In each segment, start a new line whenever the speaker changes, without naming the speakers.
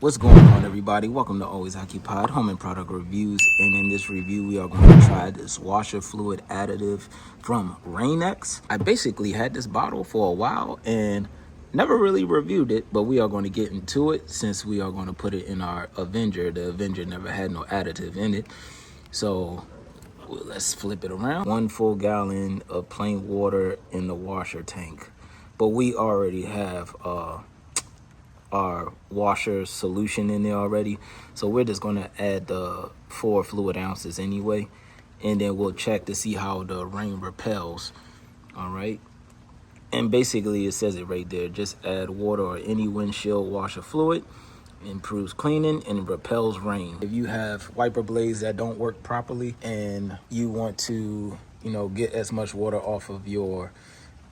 What's going on, everybody? Welcome to Always Occupied Home and Product Reviews. And in this review, we are going to try this washer fluid additive from Rain-X. I basically had this bottle for a while and never really reviewed it, but we are going to get into it since we are going to put it in our Avenger. The Avenger never had no additive in it. So let's flip it around. 1 full gallon of plain water in the washer tank. But we already have our washer solution in there already, so we're just going to add the 4 fluid ounces anyway, and then we'll check to see how the rain repels. All right, and basically it says it right there, just add water or any windshield washer fluid, improves cleaning and repels rain. If you have wiper blades that don't work properly and you want to get as much water off of your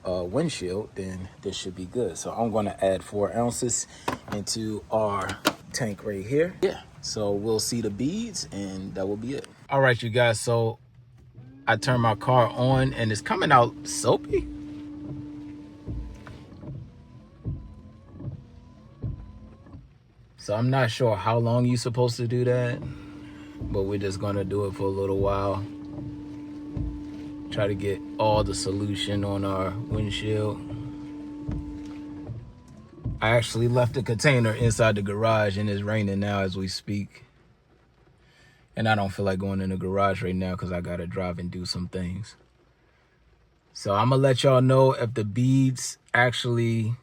windshield, then this should be good. So I'm going to add 4 ounces into our tank right here. Yeah, so we'll see the beads and that will be it. All right, you guys, so I turned my car on and it's coming out soapy. So I'm not sure how long you're supposed to do that, but we're just gonna do it for a little while. Try to get all the solution on our windshield. I actually left the container inside the garage and it's raining now as we speak. And I don't feel like going in the garage right now because I gotta drive and do some things. So I'm gonna let y'all know if the beads actually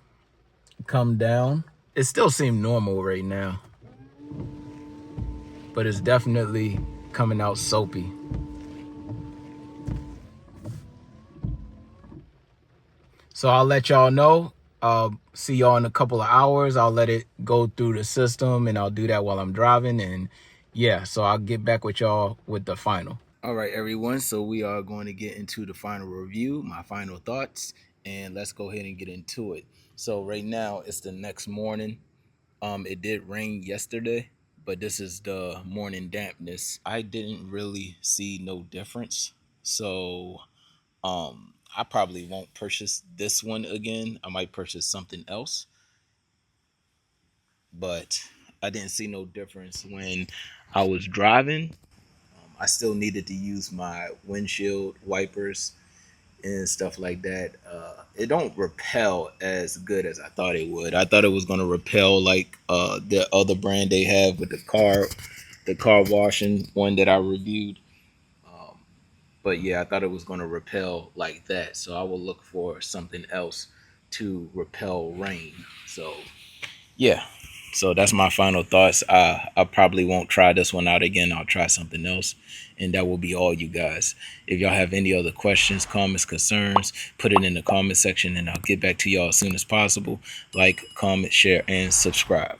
come down. It still seems normal right now, but it's definitely coming out soapy. So I'll let y'all know. I'll see y'all in a couple of hours. I'll let it go through the system and I'll do that while I'm driving. And yeah, so I'll get back with y'all with the final. All right, everyone. So we are going to get into the final review, my final thoughts, and let's go ahead and get into it. So right now it's the next morning. It did rain yesterday, but this is the morning dampness. I didn't really see no difference. So I probably won't purchase this one again. I might purchase something else, but I didn't see no difference when I was driving. I still needed to use my windshield wipers and stuff like that. It don't repel as good as I thought it would. I thought it was gonna repel like the other brand they have with the car washing one that I reviewed. But yeah, I thought it was gonna repel like that. So I will look for something else to repel rain. So yeah. So that's my final thoughts. I probably won't try this one out again. I'll try something else. And that will be all, you guys. If y'all have any other questions, comments, concerns, put it in the comment section and I'll get back to y'all as soon as possible. Like, comment, share, and subscribe.